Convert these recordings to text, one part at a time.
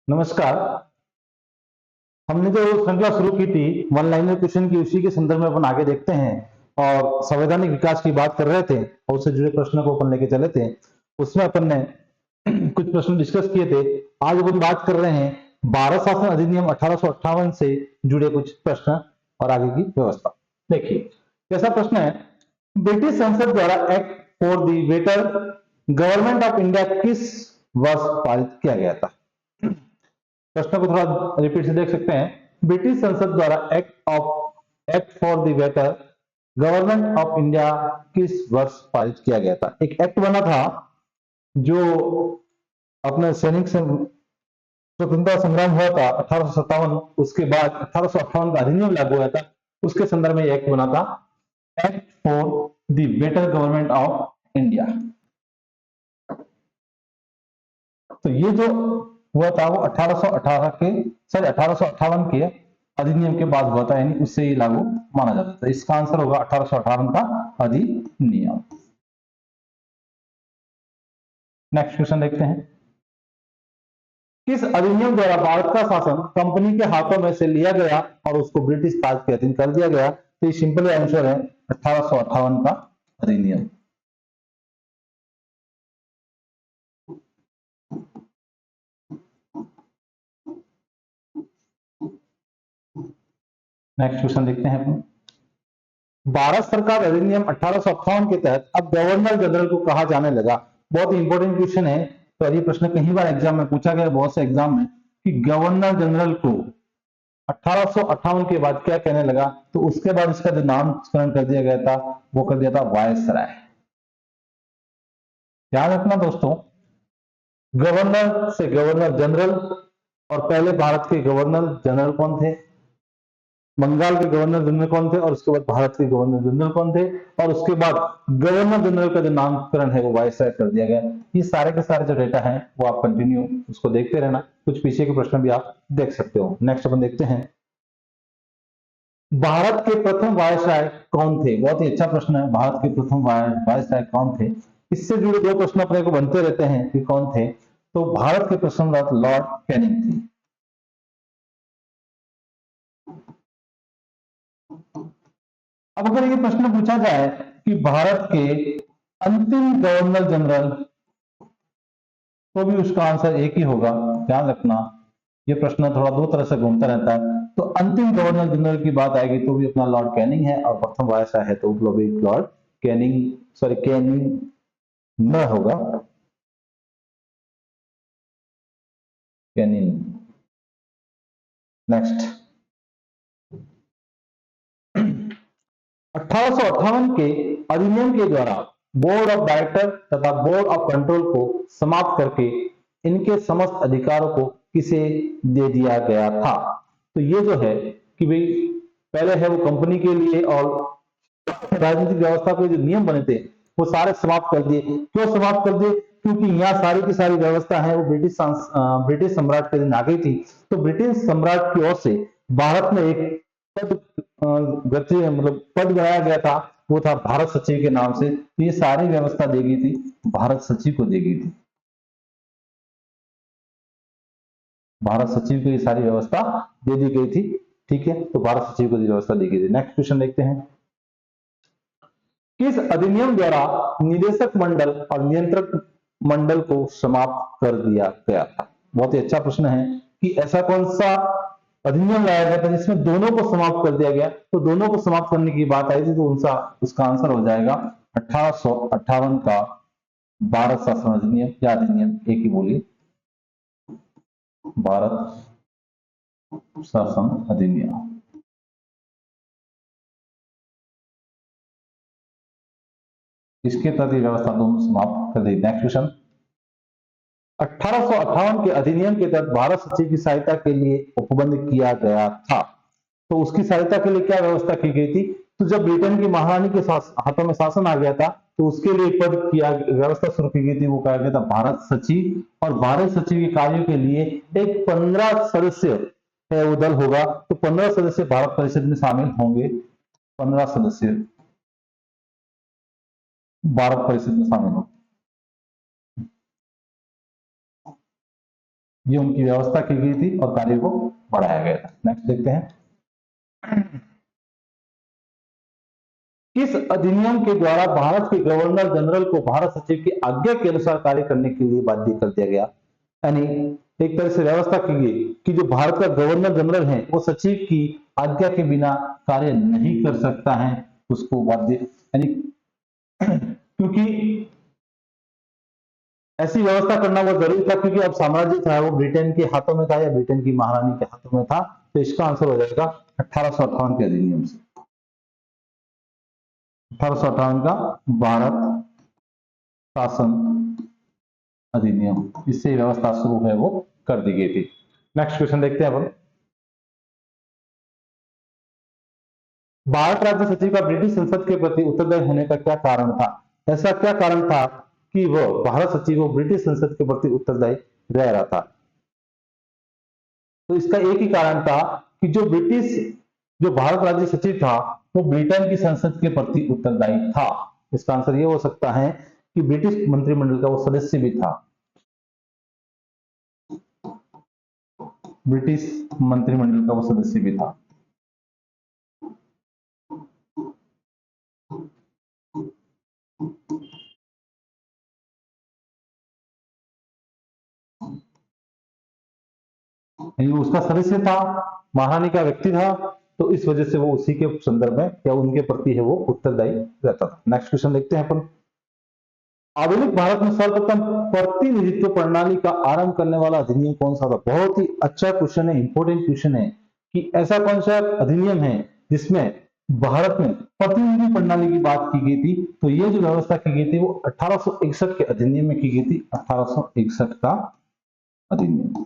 नमस्कार। हमने जो श्रृंखला शुरू की थी वन लाइनर क्वेश्चन की, उसी के संदर्भ में अपन आगे देखते हैं। और संवैधानिक विकास की बात कर रहे थे और उससे जुड़े प्रश्नों को अपन लेके चले थे। उसमें अपन ने कुछ प्रश्न डिस्कस किए थे। आज अपन बात कर रहे हैं भारत शासन अधिनियम 1858 से जुड़े कुछ प्रश्न और आगे की व्यवस्था। देखिए कैसा प्रश्न है। ब्रिटिश संसद द्वारा act for the better government of India किस वर्ष पारित किया गया था? प्रश्न को थोड़ा रिपीट से देख सकते हैं। ब्रिटिश संसद द्वारा act for the better government of India किस वर्ष पारित किया गया था? एक एक्ट बना था जो अपने सैनिक स्वतंत्रता संग्राम हुआ था 1857, उसके बाद 1858 का अधिनियम लागू हुआ था, उसके संदर्भ में एक्ट बना था, act for the better government of India. तो ये जो हुआ था वो 1858 के अधिनियम के बाद हुआ था, यानी उससे ही लागू माना जाता था। इसका आंसर होगा 1858 का अधिनियम। नेक्स्ट क्वेश्चन देखते हैं। किस अधिनियम द्वारा भारत का शासन कंपनी के हाथों में से लिया गया और उसको ब्रिटिश राज के अधीन कर दिया गया? तो ये सिंपल आंसर है 1858 का अधिनियम। नेक्स्ट क्वेश्चन देखते हैं अपन। भारत सरकार अधिनियम 1858 के तहत अब गवर्नर जनरल को कहा जाने लगा? बहुत ही इंपॉर्टेंट क्वेश्चन है। तो ये प्रश्न कई बार एग्जाम में पूछा गया, बहुत से एग्जाम में, कि गवर्नर जनरल को 1858 के बाद क्या कहने लगा? तो उसके बाद इसका जो नामकरण कर दिया गया था वो कर दिया था वायसराय। ध्यान रखना दोस्तों, गवर्नर से गवर्नर जनरल, और पहले भारत के गवर्नर जनरल कौन थे? बंगाल के गवर्नर जनरल कौन थे? और उसके बाद भारत के गवर्नर जनरल कौन थे? और उसके बाद गवर्नर जनरल का जो नामकरण है वो वायसराय कर दिया गया। ये सारे के सारे जो डेटा है वो आप कंटिन्यू उसको देखते रहना, कुछ पीछे के प्रश्न भी आप देख सकते हो। नेक्स्ट अपन देखते हैं, भारत के प्रथम वायसराय कौन थे? बहुत ही अच्छा प्रश्न है, भारत के प्रथम वायसराय कौन थे? इससे जुड़े दो प्रश्न अपने को बनते रहते हैं कि कौन थे। तो भारत के प्रथम लॉर्ड कैनिंग थे। अब अगर ये प्रश्न पूछा जाए कि भारत के अंतिम गवर्नर जनरल, तो भी उसका आंसर एक ही होगा। ध्यान रखना, ये प्रश्न थोड़ा दो तरह से घूमता रहता है। तो अंतिम गवर्नर जनरल की बात आएगी तो भी अपना लॉर्ड कैनिंग है, और प्रथम वायसराय है तो भी लॉर्ड कैनिंग, सॉरी कैनिंग न होगा, कैनिंग। नेक्स्ट, 1858 के अधिनियम के द्वारा बोर्ड ऑफ डायरेक्टर तथा बोर्ड ऑफ कंट्रोल को समाप्त करके इनके समस्त अधिकारों को किसे दे दिया गया था? तो ये जो है कि भाई पहले है वो कंपनी के लिए, और राजनीतिक व्यवस्था के जो नियम बने थे वो सारे समाप्त कर दिए। क्यों समाप्त कर दिए? क्योंकि यहाँ सारी की सारी व्यवस्था है वो ब्रिटिश सम्राट के दिन आ गई थी। तो ब्रिटिश सम्राट की ओर से भारत में एक पद मतलब पद बनाया गया था, वो था भारत सचिव के नाम से। तो ये सारी व्यवस्था दी गई थी भारत सचिव को दी गई थी। भारत सचिव को ये सारी व्यवस्था दे दी गई थी। ठीक है, तो भारत सचिव को व्यवस्था दी गई थी। नेक्स्ट क्वेश्चन देखते हैं, किस अधिनियम द्वारा निदेशक मंडल और नियंत्रक मंडल को समाप्त कर दिया गया था? बहुत ही अच्छा प्रश्न है कि ऐसा कौन सा अधिनियम लाया गया था जिसमें दोनों को समाप्त कर दिया गया? तो दोनों को समाप्त करने की बात आई थी, तो उसका आंसर हो जाएगा 1858 का भारत शासन अधिनियम, या अधिनियम एक ही बोलिए, भारत शासन अधिनियम। इसके तहत व्यवस्था दोनों समाप्त कर दी। नेक्स्ट क्वेश्चन, 1858 के अधिनियम के तहत भारत सचिव की सहायता के लिए उपबंध किया गया था। तो उसकी सहायता के लिए क्या व्यवस्था की गई थी? तो जब ब्रिटेन की महारानी के हाथों में शासन आ गया था तो उसके लिए पद किया व्यवस्था शुरू की गई थी, वो कहा गया था भारत सचिव। और भारत सचिव के कार्यों के लिए एक 15 सदस्य है वो दल होगा। तो 15 सदस्य भारत परिषद में शामिल होंगे, 15 सदस्य भारत परिषद में शामिल होंगे। ये उनकी व्यवस्था की गई थी और कार्य को बढ़ाया गया था। नेक्स्ट देखते हैं, किस अधिनियम के द्वारा भारत के गवर्नर जनरल को भारत सचिव की आज्ञा के अनुसार कार्य करने के लिए बाध्य कर दिया गया? यानी एक तरह से व्यवस्था की गई कि जो भारत का गवर्नर जनरल है वो सचिव की आज्ञा के बिना कार्य नहीं कर सकता है, उसको बाध्य, यानी क्योंकि ऐसी व्यवस्था करना बहुत जरूरी था, क्योंकि अब साम्राज्य था वो ब्रिटेन के हाथों में था या ब्रिटेन की महारानी के हाथों में था। तो इसका आंसर हो जाएगा 1858 के अधिनियम से। 1858 का भारत शासन अधिनियम, इससे व्यवस्था शुरू है वो कर दी गई थी। नेक्स्ट क्वेश्चन देखते हैं अपन, भारत राज्य सचिव का ब्रिटिश संसद के प्रति उत्तरदायी होने का क्या कारण था? ऐसा क्या कारण था कि वह भारत सचिव वो ब्रिटिश संसद के प्रति उत्तरदायी रह रहा था? तो इसका एक ही कारण था कि जो भारत राज्य सचिव था वो ब्रिटेन की संसद के प्रति उत्तरदायी था। इसका आंसर ये हो सकता है कि ब्रिटिश मंत्रिमंडल का वो सदस्य भी था, ब्रिटिश मंत्रिमंडल का वो सदस्य भी था। उसका सदस्य था, महारानी का व्यक्ति था, तो इस वजह से वो उसी के संदर्भ में या उनके प्रति है वो उत्तरदायी रहता था। नेक्स्ट क्वेश्चन देखते हैं अपन, आधुनिक भारत में सर्वप्रथम प्रतिनिधित्व प्रणाली का आरंभ करने वाला अधिनियम कौन सा था? बहुत ही अच्छा क्वेश्चन है, इंपॉर्टेंट क्वेश्चन है कि ऐसा कौन सा अधिनियम है जिसमें भारत में प्रतिनिधि प्रणाली की बात की गई थी? तो ये जो व्यवस्था की गई थी वो 1861 के अधिनियम में की गई थी, 1861 का अधिनियम।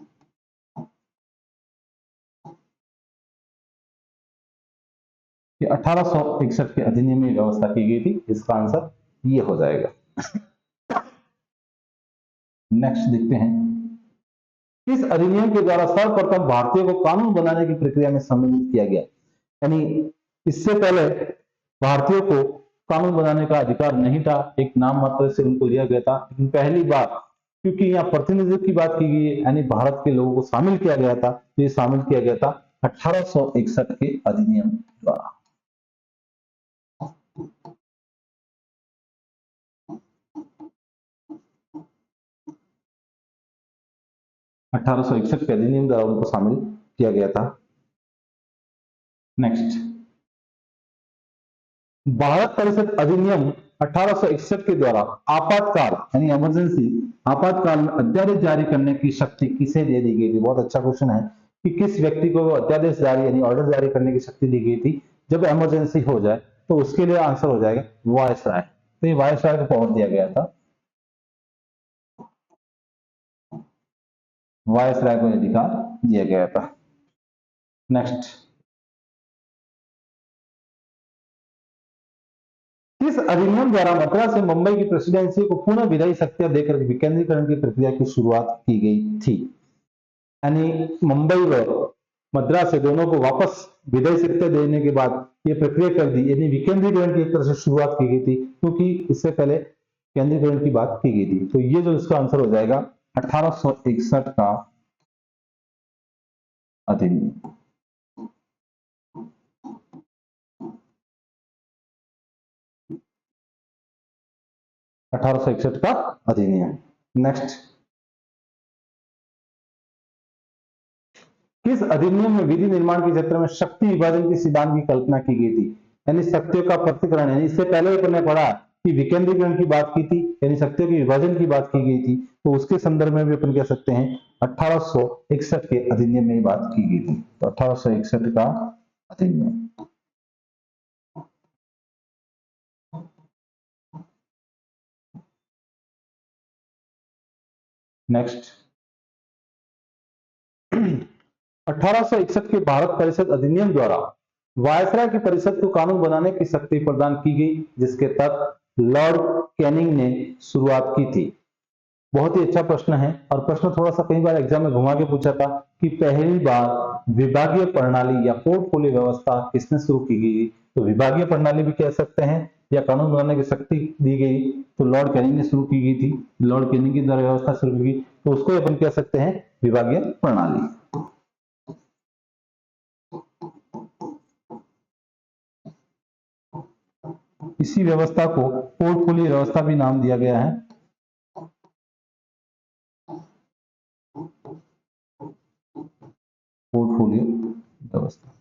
ये 1861 के अधिनियम में व्यवस्था की गई थी, इसका आंसर ये हो जाएगा। नेक्स्ट देखते हैं, इस अधिनियम के द्वारा सर्वप्रथम भारतीयों को कानून बनाने की प्रक्रिया में सम्मिलित किया गया? यानी इससे पहले भारतीयों को कानून बनाने का अधिकार नहीं था, एक नाम मात्र से उनको दिया गया था, लेकिन पहली बार क्योंकि यहाँ प्रतिनिधित्व की बात की गई है यानी भारत के लोगों को शामिल किया गया था, तो ये शामिल किया गया था 1861 के अधिनियम द्वारा। के अधिनियम द्वारा उनको शामिल किया गया था। नेक्स्ट, भारत परिषद अधिनियम 1861 के द्वारा आपातकाल यानी इमरजेंसी आपातकाल में अध्यादेश जारी करने की शक्ति किसे दे दी गई थी? बहुत अच्छा क्वेश्चन है कि किस व्यक्ति को अध्यादेश जारी यानी ऑर्डर जारी करने की शक्ति दी गई थी जब इमरजेंसी हो जाए? तो उसके लिए आंसर हो जाएगा वायसराय। तो ये वायसराय को पावर दिया गया था, वायसराय को अधिकार दिया गया था। नेक्स्ट, किस अधिनियम द्वारा मद्रास से मुंबई की प्रेसिडेंसी को पुनः विधायी शक्तियां देकर विकेंद्रीकरण की प्रक्रिया की शुरुआत की गई थी? यानी मुंबई व मद्रास से दोनों को वापस विधायी शक्तियां देने के बाद ये प्रक्रिया कर दी, यानी विकेंद्रीकरण की एक तरह से शुरुआत की गई थी, क्योंकि इससे पहले केंद्रीकरण की बात की गई थी। तो ये जो इसका आंसर हो जाएगा 1861 का अधिनियम। का अधिनियम। नेक्स्ट, किस अधिनियम में विधि निर्माण के क्षेत्र में शक्ति विभाजन के सिद्धांत की कल्पना की गई थी? यानी शक्तियों का पृथक्करण, यानी इससे पहले अपन ने पढ़ा कि विकेंद्रीकरण की बात की थी, यानी शक्तियों के विभाजन की बात की गई थी, तो उसके संदर्भ में भी अपन कह सकते हैं 1861 के अधिनियम में बात की गई थी। तो 1861 का अधिनियम। नेक्स्ट, 1861 के भारत परिषद अधिनियम द्वारा वायसराय की परिषद को कानून बनाने की शक्ति प्रदान की गई, जिसके तहत लॉर्ड कैनिंग ने शुरुआत की थी। बहुत ही अच्छा प्रश्न है और प्रश्न थोड़ा सा कई बार एग्जाम में घुमा के पूछा था कि पहली बार विभागीय प्रणाली या पोर्टफोलियो व्यवस्था किसने शुरू की गई? तो विभागीय प्रणाली भी कह सकते हैं या कानून बनाने की शक्ति दी गई तो लॉर्ड कैनिंग ने शुरू की गई थी, लॉर्ड कैनिंग के द्वारा व्यवस्था शुरू की, तो उसको अपन कह सकते हैं विभागीय प्रणाली। इसी व्यवस्था को पोर्टफोलियो व्यवस्था भी नाम दिया गया है। पोर्टफोलियो व्यवस्था।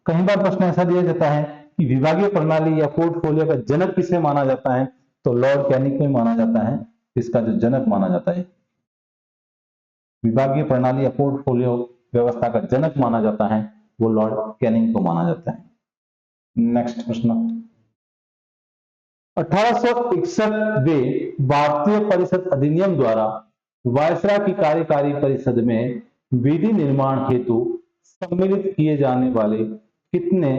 कई बार प्रश्न ऐसा दिया जाता है कि विभागीय प्रणाली या पोर्टफोलियो का जनक किसे माना जाता है, तो लॉर्ड कैनिंग को माना जाता है इसका जो जनक माना जाता है। विभागीय प्रणाली या पोर्टफोलियो व्यवस्था का जनक माना जाता है वो लॉर्ड कैनिंग को माना जाता है। नेक्स्ट प्रश्न, 1861 भारतीय परिषद अधिनियम द्वारा वायसराय की कार्यकारी परिषद में विधि निर्माण हेतु सम्मिलित किए जाने वाले कितने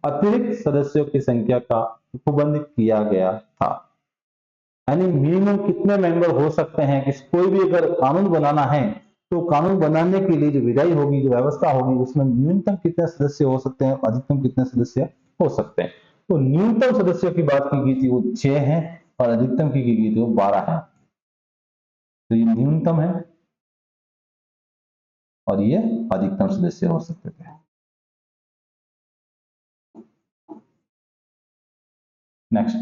अतिरिक्त सदस्यों की संख्या का उपबंध किया गया था? यानी मिनिमम कितने मेंबर हो सकते हैं कि कोई भी अगर कानून बनाना है तो कानून बनाने के लिए जो विधायी होगी, जो व्यवस्था होगी, उसमें न्यूनतम कितने सदस्य हो सकते हैं, अधिकतम कितने सदस्य हो सकते हैं। तो न्यूनतम सदस्यों की बात की गई थी वो 6 है और अधिकतम की गई थी वो 12 है। तो ये न्यूनतम है और ये अधिकतम सदस्य हो सकते थे। नेक्स्ट,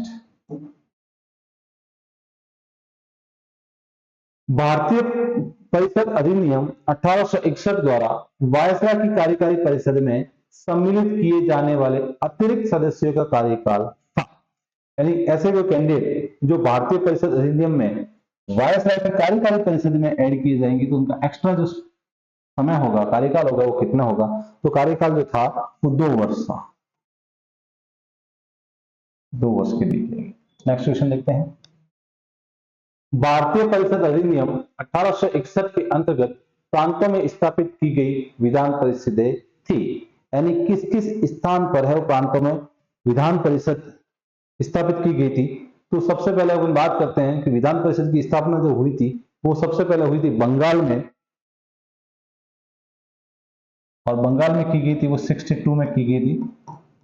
भारतीय परिषद अधिनियम 1861 द्वारा वायसराय की कार्यकारी परिषद में सम्मिलित किए जाने वाले अतिरिक्त सदस्यों का कार्यकाल था। यानी ऐसे वो कैंडिडेट जो भारतीय परिषद अधिनियम में वायसराय की कार्यकारी परिषद में ऐड किए जाएंगे तो उनका एक्स्ट्रा जो समय होगा, कार्यकाल होगा, वो कितना होगा? तो कार्यकाल जो था वो 2 वर्ष था, 2 वर्ष के लिए। नेक्स्ट क्वेश्चन देखते हैं, भारतीय परिषद अधिनियम 1861 के अंतर्गत प्रांतों में स्थापित की गई विधान परिषदें थी। यानी किस किस स्थान पर है वो प्रांतों में विधान परिषद स्थापित की गई थी? तो सबसे पहले अपन बात करते हैं कि विधान परिषद की स्थापना जो हुई थी वो सबसे पहले हुई थी बंगाल में, और बंगाल में की गई थी वो 62 में की गई थी,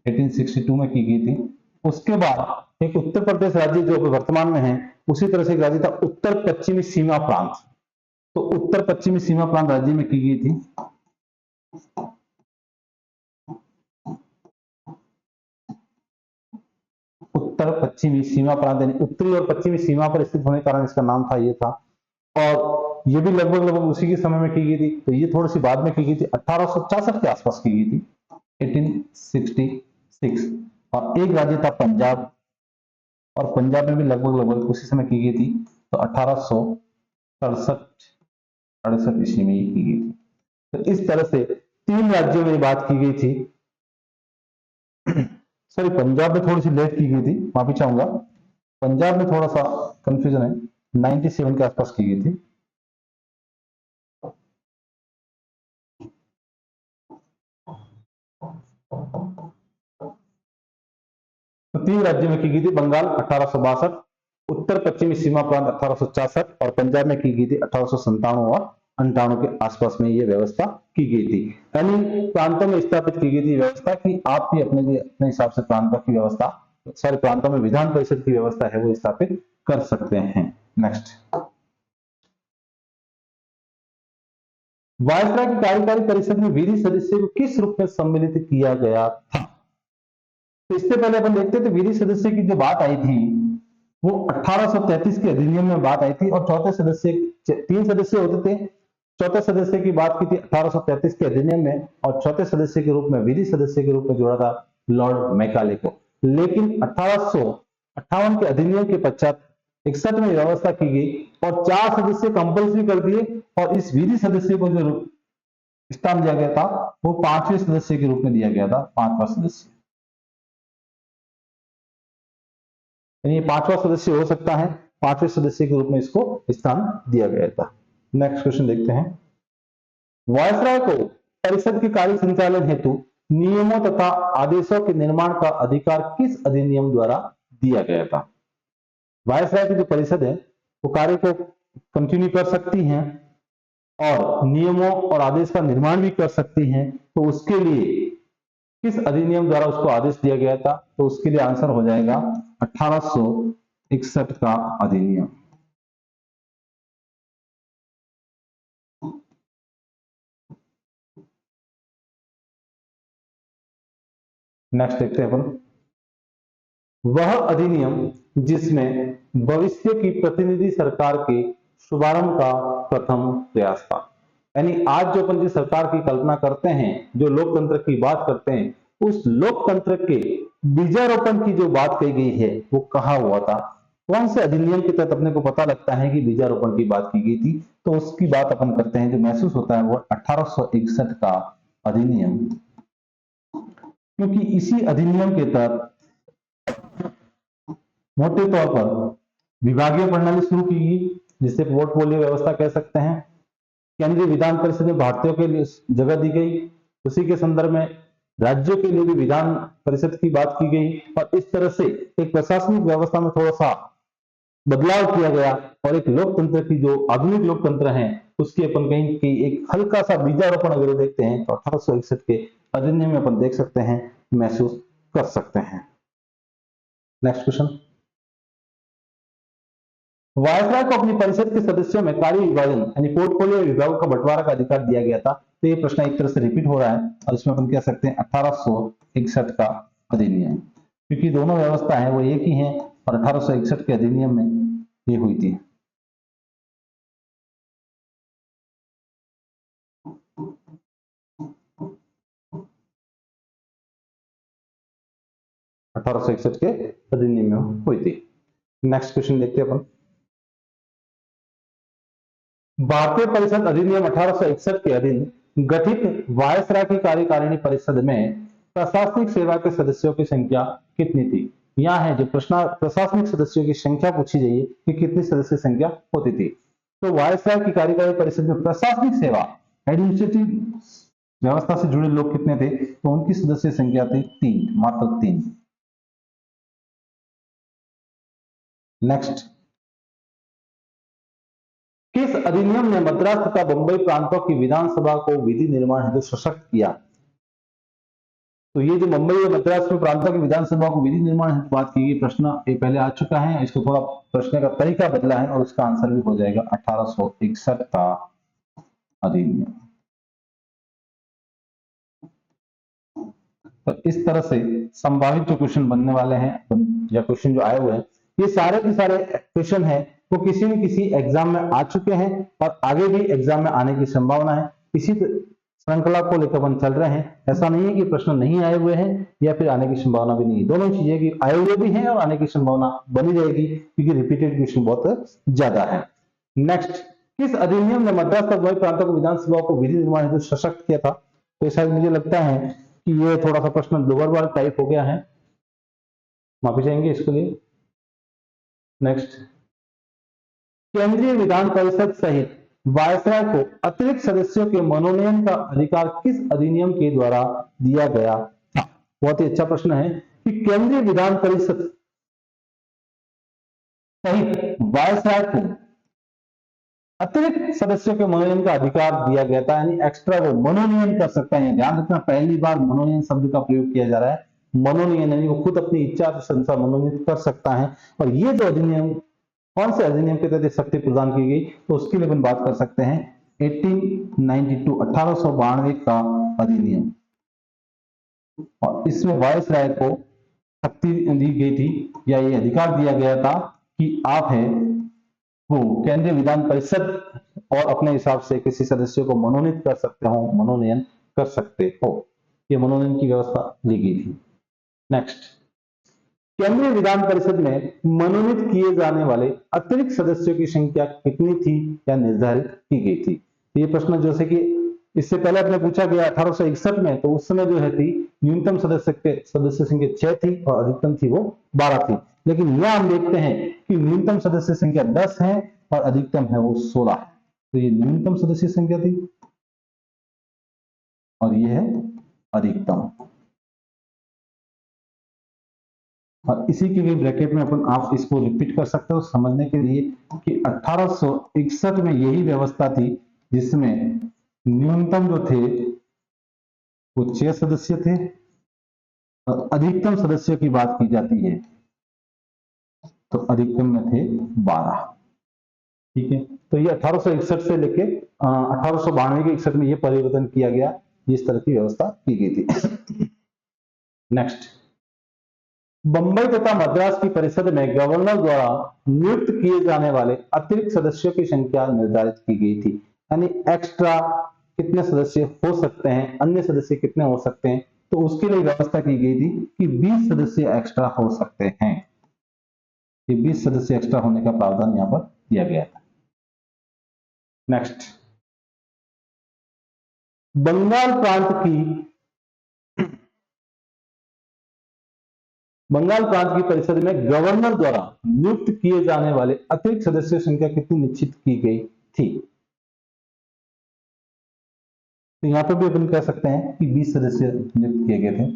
1862 में की गई थी। उसके बाद एक उत्तर प्रदेश राज्य जो वर्तमान में है उसी तरह से एक राज्य था उत्तर पश्चिमी सीमा प्रांत, तो उत्तर पश्चिमी सीमा प्रांत राज्य में की गई थी। उत्तर पश्चिमी सीमा प्रांत यानी उत्तरी और पश्चिमी सीमा पर स्थित होने के कारण इसका नाम था, ये था। और ये भी लगभग लगभग उसी के समय में की गई थी, तो ये थोड़ी सी बाद में की गई थी, 1866 के आसपास की गई थी, 1866। और एक राज्य था पंजाब, और पंजाब में भी लगभग लगभग उसी समय की गई थी, तो 1867-68 ईस्वी में की गई थी। तो इस तरह से 3 राज्यों में बात की गई थी। सॉरी, पंजाब में थोड़ी सी लेट की गई थी, माफी चाहूंगा, पंजाब में थोड़ा सा कंफ्यूजन है, 97 के आसपास की गई थी। तो 3 राज्यों में की गई थी, बंगाल 1862, उत्तर पश्चिमी सीमा प्रांत 1866 और पंजाब में की गई थी 1897 और 98 के आसपास में ये व्यवस्था की गई थी। यानी प्रांतों में स्थापित की गई थी व्यवस्था कि आप भी अपने हिसाब से प्रांतों की व्यवस्था, सारे प्रांतों में विधान परिषद की व्यवस्था है वो स्थापित कर सकते हैं। नेक्स्ट, वायसराय की कार्यकारी परिषद में विधि सदस्य को किस रूप में सम्मिलित किया गया था? तो इससे पहले अपन देखते थे विधि सदस्य की जो बात आई थी वो 1833 के अधिनियम में बात आई थी, और चौथे सदस्य 3 सदस्य होते थे, चौथे सदस्य की बात की थी 1833 के अधिनियम में, और चौथे सदस्य के रूप में विधि सदस्य के रूप में जोड़ा था लॉर्ड मैकाले को। लेकिन 1858 के अधिनियम के पश्चात 61 में व्यवस्था की गई और 4 सदस्य कंपल्सरी कर दिए, और इस विधि सदस्य को जो स्थान दिया गया था वो 5वें सदस्य के रूप में दिया गया था, 5वां सदस्य। ये 5वां सदस्य हो सकता है, 5वें सदस्य के रूप में इसको स्थान दिया गया था। नेक्स्ट क्वेश्चन देखते हैं, वायसराय को परिषद के कार्य संचालन हेतु नियमों तथा आदेशों के निर्माण का अधिकार किस अधिनियम द्वारा दिया गया था? वायसराय की जो परिषद है वो कार्य को कंटिन्यू कर सकती हैं और नियमों और आदेश का निर्माण भी कर सकती हैं, तो उसके लिए किस अधिनियम द्वारा उसको आदेश दिया गया था? तो उसके लिए आंसर हो जाएगा 1861 का अधिनियम। नेक्स्ट देखते हैं अपन, वह अधिनियम जिसमें भविष्य की प्रतिनिधि सरकार के शुभारंभ का प्रथम प्रयास था। यानी आज जो अपन जिस सरकार की कल्पना करते हैं, जो लोकतंत्र की बात करते हैं, उस लोकतंत्र के बीजारोपण की जो बात कही गई है वो कहाँ हुआ था? कौन से अधिनियम के तहत अपने को पता लगता है कि बीजारोपण की बात की गई थी? तो उसकी बात अपन करते हैं, जो महसूस होता है वो 1861 का अधिनियम, क्योंकि इसी अधिनियम के तहत मोटे तौर पर विभागीय प्रणाली शुरू की गई, जिसे पोर्टफोलियो व्यवस्था कह सकते हैं। केंद्रीय विधान परिषद में भारतीयों के लिए जगह दी गई, उसी के संदर्भ में राज्यों के लिए भी विधान परिषद की बात की गई, और इस तरह से एक प्रशासनिक व्यवस्था में थोड़ा सा बदलाव किया गया, और एक लोकतंत्र की जो आधुनिक लोकतंत्र है उसकी अपन कहीं कि एक हल्का सा बीजारोपण अगर देखते हैं तो 1861 के अधिनियम में अपन देख सकते हैं, महसूस कर सकते हैं। नेक्स्ट क्वेश्चन, वायसराय को अपनी परिषद के सदस्यों में कार्य विभाजन यानी पोर्टफोलियो विभागों का बंटवारा का अधिकार दिया गया था। तो ये प्रश्न एक तरह से रिपीट हो रहा है, और इसमें अपन कह सकते हैं 1861 का अधिनियम, क्योंकि दोनों व्यवस्था है वो एक ही है, और 1861 के अधिनियम में ये हुई थी। अठारह सौ इकसठ के अधिनियम में हुई थी। नेक्स्ट क्वेश्चन देखते हैं अपन, भारतीय परिषद अधिनियम 1861 के अधीन गठित वायसराय की कार्यकारिणी परिषद में प्रशासनिक सेवा के सदस्यों की संख्या कितनी थी? यहाँ है जो प्रश्न, प्रशासनिक सदस्यों की संख्या पूछी जाइए कि कितनी सदस्य संख्या होती थी। तो वायसराय की कार्यकारी परिषद में प्रशासनिक सेवा एडमिनिस्ट्रेटिव व्यवस्था से जुड़े लोग कितने थे? तो उनकी सदस्य संख्या थी 3, मात्र 3। नेक्स्ट, किस अधिनियम ने मद्रास तथा बंबई प्रांतों की विधानसभा को विधि निर्माण हेतु सशक्त किया? तो ये जो मुंबई और मद्रास में प्रांतों की विधानसभा को विधि निर्माण हेतु बात की गई, प्रश्न ये पहले आ चुका है, इसको थोड़ा प्रश्न का तरीका बदला है, और उसका आंसर भी हो जाएगा 1861 का अधिनियम। तो इस तरह से संभावित जो क्वेश्चन बनने वाले हैं या क्वेश्चन जो आए हुए हैं, ये सारे के सारे क्वेश्चन है वो किसी न किसी एग्जाम में आ चुके हैं, और आगे भी एग्जाम में आने की संभावना है। इसी श्रृंखला को लेकर अपन चल रहे हैं, ऐसा नहीं है कि प्रश्न नहीं आए हुए हैं या फिर आने की संभावना भी नहीं है, दोनों चीजें कि आए हुए भी हैं और आने की संभावना बनी रहेगी, क्योंकि रिपीटेड क्वेश्चन बहुत ज्यादा है। नेक्स्ट, किस अधिनियम ने मद्रास तक बंबई प्रांतों को विधानसभा को विधि निर्माण हेतु सशक्त किया था? तो शायद मुझे लगता है कि ये थोड़ा सा प्रश्न दोबार टाइप हो गया है, माफी चाहेंगे इसके लिए। नेक्स्ट, केंद्रीय विधान परिषद सहित वायसराय को अतिरिक्त सदस्यों के मनोनयन का अधिकार किस अधिनियम के द्वारा दिया गया था? बहुत ही अच्छा प्रश्न है कि केंद्रीय विधान परिषद सहित वायसराय को अतिरिक्त सदस्यों के मनोनयन का अधिकार दिया गया था, यानी एक्स्ट्रा वो मनोनयन कर सकता है। ध्यान रखना, पहली बार मनोनयन शब्द का प्रयोग किया जा रहा है। मनोनयन यानी वो खुद अपनी इच्छा से संसार मनोनीत कर सकता है, और ये जो अधिनियम कौन से अधिनियम के तहत शक्ति प्रदान की गई, तो उसके लिए अपन बात कर सकते हैं 1892 का अधिनियम, और इसमें वायसराय को शक्ति दी गई थी या ये अधिकार दिया गया था कि आप है वो केंद्रीय विधान परिषद और अपने हिसाब से किसी सदस्य को मनोनीत कर सकते हो, मनोनयन कर सकते हो, ये मनोनयन की व्यवस्था ली गई थी। नेक्स्ट, केंद्रीय विधान परिषद में मनोनीत किए जाने वाले अतिरिक्त सदस्यों की संख्या कितनी थी या निर्धारित की गई थी? ये प्रश्न जैसे कि इससे पहले अपने पूछा गया 1861 में, तो उस समय जो है थी न्यूनतम सदस्य संख्या 6 थी और अधिकतम थी वो 12 थी। लेकिन यह हम देखते हैं कि न्यूनतम सदस्य संख्या 10 है और अधिकतम है वो 16 है। तो ये न्यूनतम सदस्य संख्या थी और ये है अधिकतम, और इसी के लिए ब्रैकेट में अपन आप इसको रिपीट कर सकते हो समझने के लिए कि 1861 में यही व्यवस्था थी जिसमें न्यूनतम जो थे वो 6 सदस्य थे और अधिकतम सदस्यों की बात की जाती है तो अधिकतम में थे 12। ठीक है, तो ये 1861 से लेके 1892 के 61 में ये परिवर्तन किया गया, इस तरह की व्यवस्था की गई थी। नेक्स्ट, बंबई तथा मद्रास की परिषद में गवर्नर द्वारा नियुक्त किए जाने वाले अतिरिक्त सदस्यों की संख्या निर्धारित की गई थी। यानी एक्स्ट्रा कितने सदस्य हो सकते हैं, अन्य सदस्य कितने हो सकते हैं, तो उसके लिए व्यवस्था की गई थी कि 20 सदस्य एक्स्ट्रा हो सकते हैं। ये 20 सदस्य एक्स्ट्रा होने का प्रावधान यहां पर दिया गया था। नेक्स्ट, बंगाल प्रांत की परिषद में गवर्नर द्वारा नियुक्त किए जाने वाले अतिरिक्त सदस्यों की संख्या कितनी निश्चित की गई थी? तो यहां पर भी अपन कह सकते हैं कि 20 सदस्य नियुक्त किए गए थे।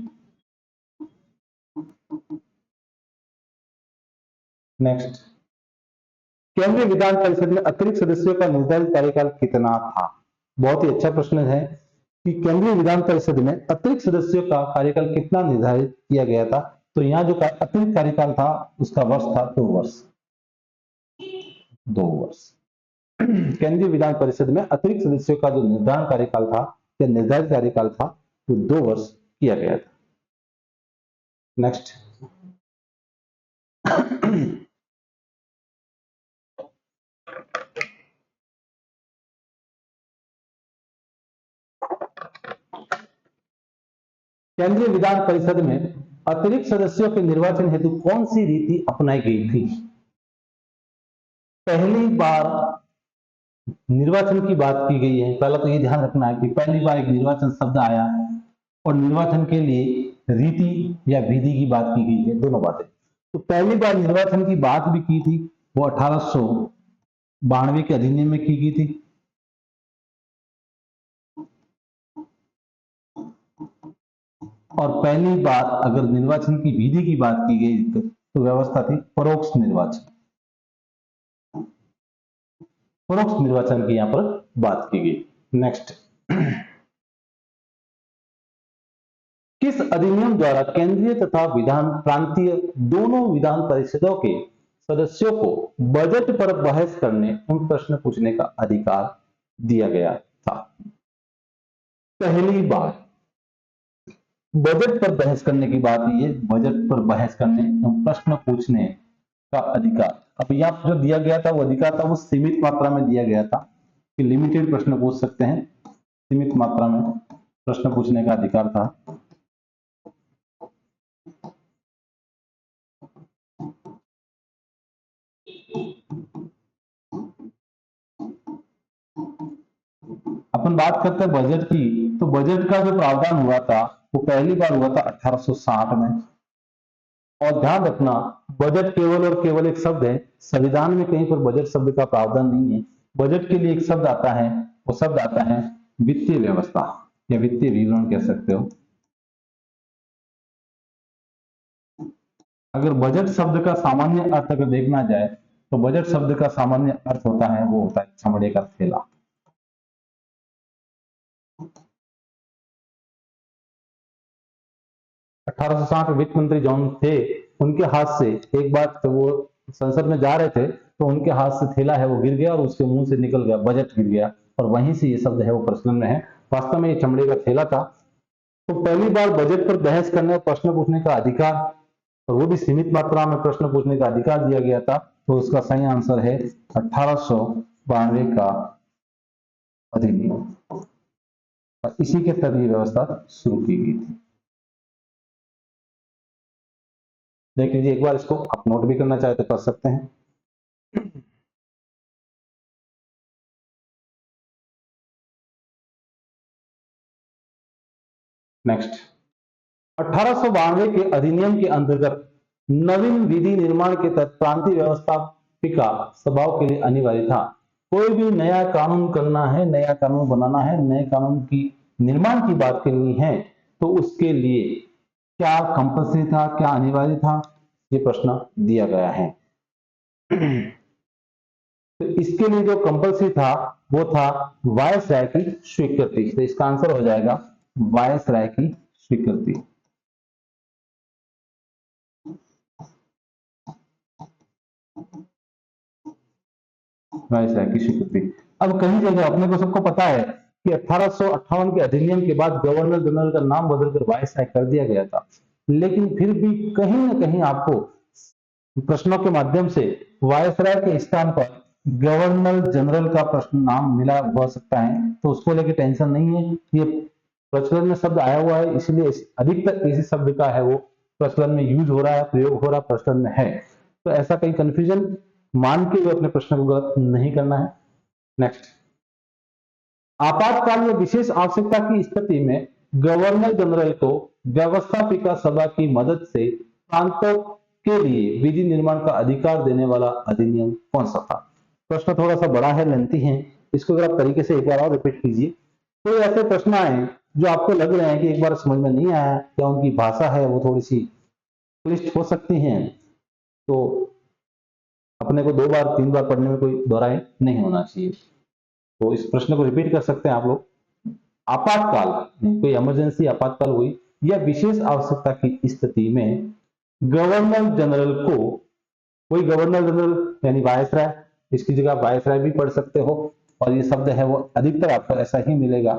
नेक्स्ट, केंद्रीय विधान परिषद में अतिरिक्त सदस्यों का निर्धारित कार्यकाल कितना था? बहुत ही अच्छा प्रश्न है कि केंद्रीय विधान परिषद में अतिरिक्त सदस्यों का कार्यकाल कितना निर्धारित किया गया था। तो यहाँ जो अतिरिक्त कार्यकाल था उसका वर्ष था 2 वर्ष। 2 वर्ष। केंद्रीय विधान परिषद में अतिरिक्त सदस्यों का जो निर्धारण कार्यकाल था या निर्धारित कार्यकाल था वो 2 वर्ष किया गया था। नेक्स्ट, केंद्रीय विधान परिषद में अतिरिक्त सदस्यों के निर्वाचन हेतु कौन सी रीति अपनाई गई थी? पहली बार निर्वाचन की बात की गई है। पहला तो ये ध्यान रखना है कि पहली बार एक निर्वाचन शब्द आया और निर्वाचन के लिए रीति या विधि की बात की गई है, दोनों बातें। तो पहली बार निर्वाचन की बात भी की थी, वो 1892 के अधिनियम में की गई थी। और पहली बार अगर निर्वाचन की विधि की बात की गई तो व्यवस्था थी परोक्ष निर्वाचन। परोक्ष निर्वाचन की यहां पर बात की गई। नेक्स्ट, किस अधिनियम द्वारा केंद्रीय तथा विधान प्रांतीय दोनों विधान परिषदों के सदस्यों को बजट पर बहस करने एवं प्रश्न पूछने का अधिकार दिया गया था? पहली बार बजट पर बहस करने की बात है, बजट पर बहस करने एवं प्रश्न पूछने का अधिकार। अब यहाँ जो दिया गया था वो अधिकार था वो सीमित मात्रा में दिया गया था कि लिमिटेड प्रश्न पूछ सकते हैं, सीमित मात्रा में प्रश्न पूछने का अधिकार था। अपन बात करते हैं बजट की, तो बजट का जो प्रावधान हुआ था वो पहली बार हुआ था 1860 में। और ध्यान रखना बजट केवल और केवल एक शब्द है, संविधान में कहीं पर बजट शब्द का प्रावधान नहीं है। बजट के लिए एक शब्द आता है, वो शब्द आता है वित्तीय व्यवस्था या वित्तीय विवरण कह सकते हो। अगर बजट शब्द का सामान्य अर्थ अगर देखना जाए तो बजट शब्द का सामान्य अर्थ होता है वो होता है चमड़े का थैला। अठारह वित्त मंत्री जॉन थे, उनके हाथ से एक बार तो वो संसद में जा रहे थे तो उनके हाथ से थैला है वो गिर गया और उसके मुंह से निकल गया बजट गिर गया, और वहीं से ये शब्द है वो प्रचलन में है। वास्तव में ये चमड़े का थैला था। तो पहली बार बजट पर बहस करने और प्रश्न पूछने का अधिकार, और वो भी सीमित मात्रा में प्रश्न पूछने का अधिकार दिया गया था। तो उसका सही आंसर है 1892 का अधिनियम, और इसी के तहत ये व्यवस्था शुरू की गई थी। देख लीजिए एक बार, इसको आप नोट भी करना चाहे तो कर सकते हैं। नेक्स्ट, 1892 के अधिनियम के अंतर्गत नवीन विधि निर्माण के तहत प्रांतीय व्यवस्थापिका सभाओं के लिए अनिवार्य था। कोई भी नया कानून करना है, नया कानून बनाना है, नए कानून की निर्माण की बात करनी है तो उसके लिए क्या कंपल्सरी था, क्या अनिवार्य था, ये प्रश्न दिया गया है। तो इसके लिए जो कंपल्सरी था वो था वायसराय की स्वीकृति। तो इसका आंसर हो जाएगा वायसराय की स्वीकृति। वायसराय की स्वीकृति। अब कई जगह अपने को सबको पता है कि 1858 के अधिनियम के बाद गवर्नर जनरल का नाम बदलकर वायसराय कर दिया गया था, लेकिन फिर भी कहीं ना कहीं आपको प्रश्नों के माध्यम से वायसराय के स्थान पर गवर्नर जनरल का प्रश्न नाम मिला हो सकता है, तो उसको लेके टेंशन नहीं है। ये प्रचलन में शब्द आया हुआ है, इसलिए अधिकतर इसी शब्द का है वो प्रचलन में यूज हो रहा है, प्रयोग हो रहा है, प्रचलन में है। तो ऐसा कहीं कंफ्यूजन मान के अपने प्रश्न को गलत नहीं करना है। नेक्स्ट, आपातकाल में विशेष आवश्यकता की स्थिति में गवर्नर जनरल को व्यवस्थापिका सभा की मदद से प्रांतों के लिए विधि निर्माण का अधिकार देने वाला अधिनियम कौन सा था? प्रश्न थोड़ा सा बड़ा है, लेंथी है, इसको अगर आप तरीके से एक बार और रिपीट कीजिए। तो ऐसे प्रश्न आए जो आपको लग रहे हैं कि एक बार समझ में नहीं आया या उनकी भाषा है वो थोड़ी सी क्लिष्ट हो सकती है, तो अपने को 2 बार 3 बार पढ़ने में कोई दोहराए नहीं होना चाहिए। तो इस प्रश्न को रिपीट कर सकते हैं आप लोग। आपातकाल में कोई इमरजेंसी आपातकाल हुई या विशेष आवश्यकता की स्थिति में गवर्नर जनरल को, कोई गवर्नर जनरल यानी वायसराय, इसकी जगह वायसराय भी पढ़ सकते हो, और ये शब्द है वो अधिकतर आपको ऐसा ही मिलेगा।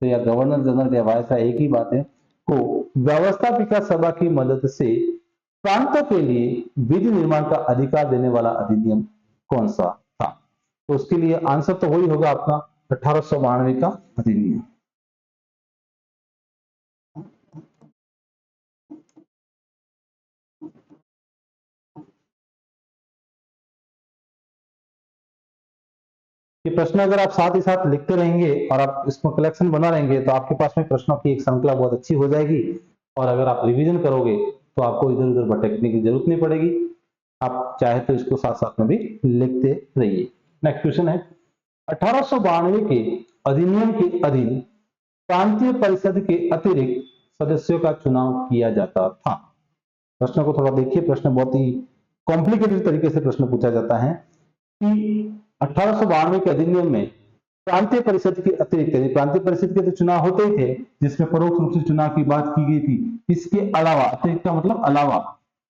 तो या गवर्नर जनरल या वायसराय एक ही बात है। को व्यवस्थापिका सभा की मदद से प्रांतों के लिए विधि निर्माण का अधिकार देने वाला अधिनियम कौन सा था? तो उसके लिए आंसर तो वही होगा आपका 1892 का अधिनियम। ये प्रश्न अगर आप साथ ही साथ लिखते रहेंगे और आप इसमें कलेक्शन बना रहेंगे तो आपके पास में प्रश्नों की एक श्रृंखला बहुत अच्छी हो जाएगी, और अगर आप रिवीजन करोगे तो आपको इधर उधर भटकने की जरूरत नहीं पड़ेगी। आप चाहे तो इसको साथ साथ में भी लिखते रहिए। नेक्स्ट क्वेश्चन है, 1892 के अधिनियम के अधीन प्रांतीय परिषद के अतिरिक्त सदस्यों का चुनाव किया जाता था। प्रश्न को थोड़ा देखिए, प्रश्न बहुत ही कॉम्प्लिकेटेड तरीके से प्रश्न पूछा जाता है कि 1892 के अधिनियम में प्रांतीय परिषद के अतिरिक्त, प्रांतीय परिषद के तो चुनाव होते ही थे जिसमें परोक्ष रूप से चुनाव की बात की गई थी, इसके अलावा, अतिरिक्त का मतलब अलावा,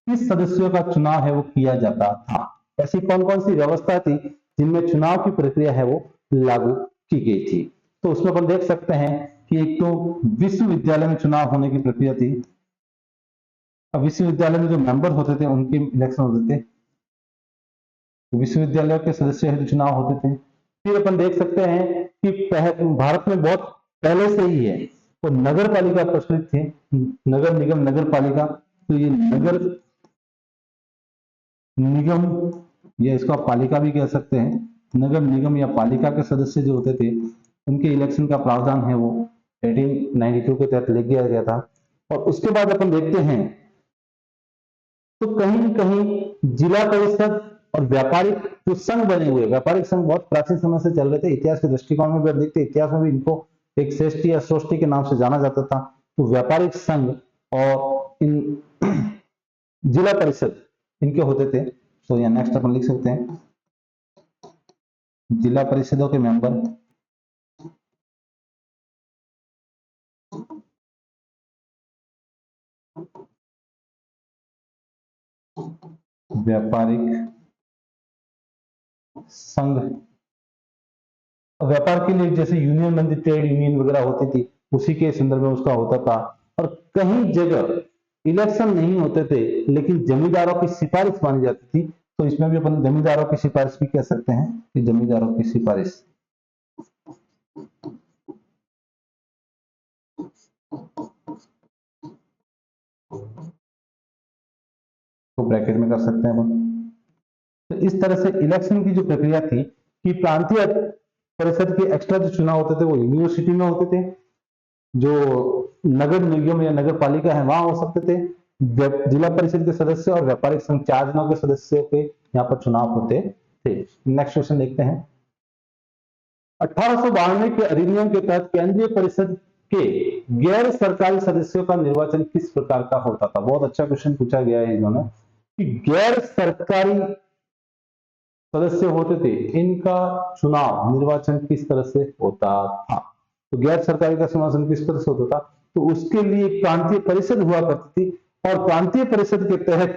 किस सदस्यों का चुनाव है वो किया जाता था? ऐसी कौन कौन सी व्यवस्था थी जिनमें चुनाव की प्रक्रिया है वो लागू की गई थी? तो उसमें अपन देख सकते हैं कि एक तो विश्वविद्यालय में चुनाव होने की प्रक्रिया थी। अब विश्वविद्यालय में जो मेंबर होते थे उनके इलेक्शन होते थे, विश्वविद्यालय के सदस्य हेतु चुनाव होते थे। फिर अपन देख सकते हैं कि भारत में बहुत पहले से ही है तो नगर पालिका प्रचलित थे, नगर निगम नगर पालिका। तो ये नगर निगम या इसको आप पालिका भी कह सकते हैं, नगर निगम या पालिका के सदस्य जो होते थे उनके इलेक्शन का प्रावधान है वो 1892 के तहत ले दिया गया था। और उसके बाद अपन देखते हैं तो कहीं कहीं जिला परिषद और व्यापारिक जो संघ बने हुए, व्यापारिक संघ बहुत प्राचीन समय से चल रहे थे। इतिहास के दृष्टिकोण में भी देखते, इतिहास में भी इनको एक श्रेष्ठी या सोष्ठी के नाम से जाना जाता था। तो व्यापारिक संघ और इन जिला परिषद इनके होते थे। तो यहाँ नेक्स्ट अपन लिख सकते हैं जिला परिषदों के मेंबर व्यापारिक संघ, व्यापार के लिए जैसे यूनियन बनती, ट्रेड यूनियन वगैरह होती थी, उसी के संदर्भ में उसका होता था। और कहीं जगह इलेक्शन नहीं होते थे लेकिन जमींदारों की सिफारिश मानी जाती थी। तो इसमें भी अपन जमींदारों की सिफारिश भी कह सकते हैं कि जमींदारों की सिफारिश। तो ब्रैकेट में कर सकते हैं अपन। तो इस तरह से इलेक्शन की जो प्रक्रिया थी कि प्रांतीय परिषद के एक्स्ट्रा जो चुनाव होते थे वो यूनिवर्सिटी में होते थे, जो नगर निगम या नगर पालिका है वहां हो सकते थे, जिला परिषद के सदस्य और व्यापारिक संघ 4 जनों के सदस्यों के यहाँ पर चुनाव होते थे। नेक्स्ट क्वेश्चन देखते हैं, 1892 के अधिनियम के तहत केंद्रीय परिषद के गैर सरकारी सदस्यों का निर्वाचन किस प्रकार का होता था? बहुत अच्छा क्वेश्चन पूछा गया है इन्होंने कि गैर सरकारी सदस्य होते थे, इनका चुनाव निर्वाचन किस तरह से होता था? तो गैर सरकारी का निर्वाचन किस तरह से होता था? तो उसके लिए प्रांतीय परिषद हुआ करती थी और प्रांतीय परिषद के तहत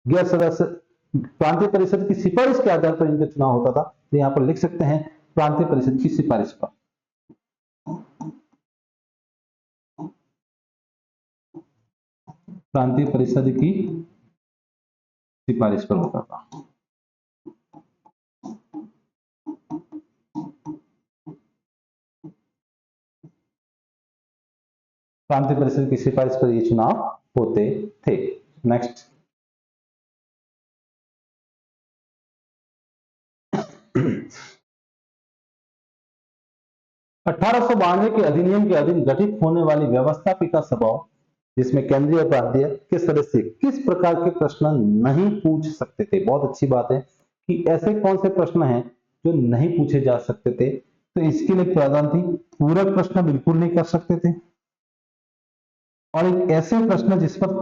गैर सदस्य प्रांतीय परिषद की सिफारिश के आधार पर इनका चुनाव होता था। तो यहाँ पर लिख सकते हैं प्रांतीय परिषद की सिफारिश पर। प्रांतीय परिषद की सिफारिश पर होता था। प्रांतीय परिषद की सिफारिश पर ये चुनाव होते थे। नेक्स्ट, 1892 के अधिनियम के अधीन गठित होने वाली व्यवस्थापिका सभाओं, जिसमें केंद्रीय और प्रांतीय के सदस्य किस प्रकार के प्रश्न नहीं पूछ सकते थे। बहुत अच्छी बात है कि ऐसे कौन से प्रश्न हैं जो नहीं पूछे जा सकते थे। तो इसके लिए प्रावधान थी, पूरक प्रश्न बिल्कुल नहीं कर सकते थे, और एक ऐसे प्रश्न जिस पर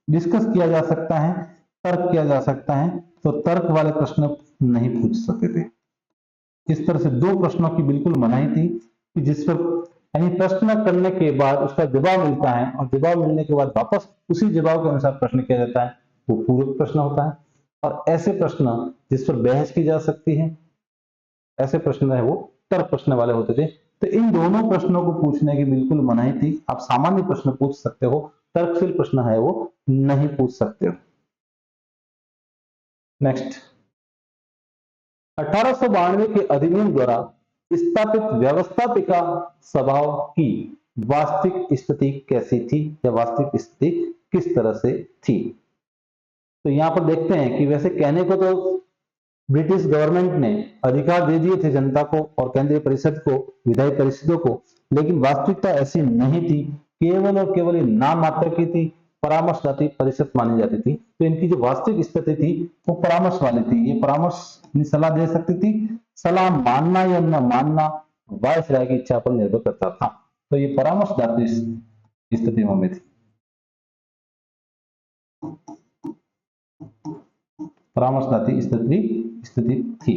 डिस्कस किया जा सकता है, तर्क किया जा सकता है, तो तर्क वाले प्रश्न नहीं पूछ सकते थे। इस तरह से दो प्रश्नों की बिल्कुल मनाही थी कि जिस पर यानी प्रश्न करने के बाद उसका जवाब मिलता है और जवाब मिलने के बाद वापस उसी जवाब के अनुसार प्रश्न किया जाता है, वो पूरक प्रश्न होता है। और ऐसे प्रश्न जिस पर बहस की जा सकती है, ऐसे प्रश्न है वो तर्क प्रश्न वाले होते थे। तो इन दोनों प्रश्नों को पूछने की बिल्कुल मनाही थी। आप सामान्य प्रश्न पूछ सकते हो, तर्कशील प्रश्न है वो नहीं पूछ सकते हो। नेक्स्ट, 1892 के अधिनियम द्वारा स्थापित व्यवस्थापिका सभाओं की वास्तविक स्थिति कैसी थी, या वास्तविक स्थिति किस तरह से थी। तो यहां पर देखते हैं कि वैसे कहने को तो ब्रिटिश गवर्नमेंट ने अधिकार दे दिए थे जनता को और केंद्रीय परिषद को, विधायी परिषदों को, लेकिन वास्तविकता ऐसी नहीं थी। केवल और केवल ये नाम मात्र की थी, परामर्शदात्री परिषद मानी जाती थी। तो इनकी जो वास्तविक स्थिति थी वो परामर्श वाली थी। ये परामर्श सलाह दे सकती थी, सलाह मानना या न मानना वायसराय की इच्छा पर निर्भर करता था। तो ये परामर्शदात्री स्थितियों में थी। परामर्शदात्री स्थिति थी,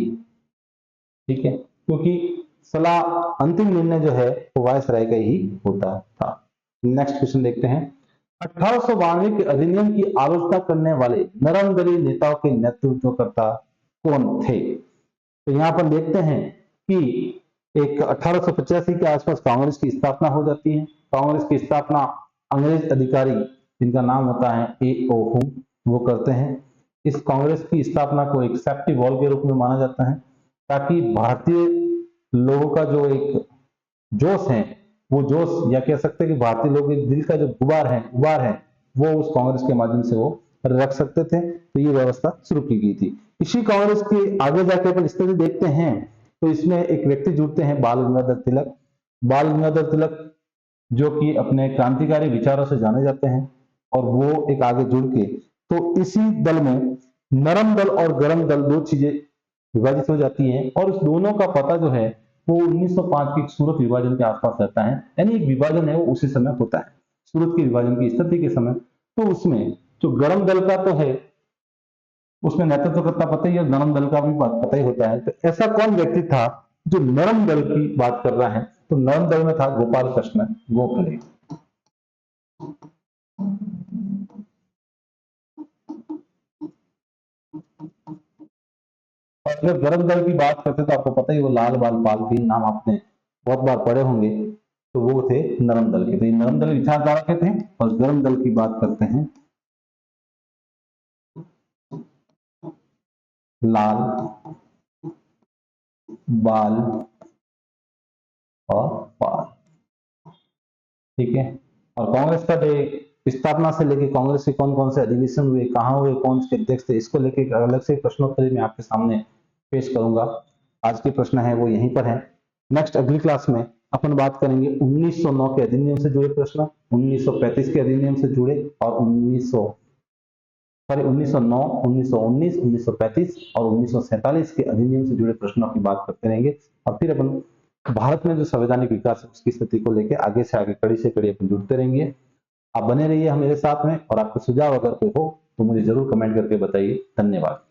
ठीक है, क्योंकि सलाह अंतिम निर्णय जो है वो वायसराय का ही होता था। नेक्स्ट क्वेश्चन देखते हैं, 1892 के अधिनियम की आलोचना करने वाले नरमदलीय नेताओं के नेतृत्वकर्ता कौन थे। तो यहां पर देखते हैं कि एक 1885 के आसपास कांग्रेस की स्थापना हो जाती है। कांग्रेस की स्थापना अंग्रेज अधिकारी जिनका नाम होता है A.O. हुम, वो करते हैं। इस कांग्रेस की स्थापना को एक सेफ्टी वॉल के रूप में माना जाता है, ताकि भारतीय लोगों का जो एक जोश है, वो जोश या कह सकते हैं कि भारतीय लोगों के दिल का जो उबार है वो उस कांग्रेस के माध्यम से वो रख सकते थे। तो ये व्यवस्था शुरू की गई थी। इसी कांग्रेस के आगे जाके अपन स्थिति देखते हैं तो इसमें एक व्यक्ति जुड़ते हैं, बाल गंगाधर तिलक। बाल गंगाधर तिलक जो कि अपने क्रांतिकारी विचारों से जाने जाते हैं, और वो एक आगे जुड़ के तो इसी दल में नरम दल और गरम दल दो चीजें विभाजित हो जाती हैं। और उस दोनों का पता जो है वो 1905 के सूरत विभाजन के आसपास रहता है। यानी एक विभाजन है वो उसी समय होता है, सूरत के विभाजन की स्थिति के समय। तो उसमें जो गरम दल का तो है उसमें नेतृत्व करता पता ही है, नरम दल का भी पता ही होता है। तो ऐसा कौन व्यक्ति था जो नरम दल की बात कर रहा है, तो नरम दल में था गोपाल कृष्ण गोखले। और अगर गरम दल की बात करते तो आपको पता ही, वो लाल बाल पाल भी नाम आपने बहुत बार पढ़े होंगे, तो वो थे नरम दल के। तो नरम दल विचारधारा के थे। और गरम दल की बात करते हैं लाल बाल और पाल, ठीक है। और कांग्रेस का स्थापना से लेके कांग्रेस के कौन कौन से अधिवेशन हुए, कहां हुए, कौन से अध्यक्ष थे, इसको लेके अलग से प्रश्नोत्तरी मैं आपके सामने पेश करूंगा। आज के प्रश्न है वो यहीं पर है। नेक्स्ट अगली क्लास में अपन बात करेंगे 1909 के अधिनियम से जुड़े प्रश्न, 1935 के अधिनियम से जुड़े, और 1909, 1919, 1935 और 1947 के अधिनियम से जुड़े प्रश्नों की बात करते रहेंगे। और फिर अपन भारत में जो संवैधानिक विकास है उसकी स्थिति को लेकर आगे से आगे कड़ी से कड़ी अपन जुड़ते रहेंगे। आप बने रहिए मेरे साथ में, और आपके सुझाव अगर कोई हो तो मुझे जरूर कमेंट करके बताइए। धन्यवाद।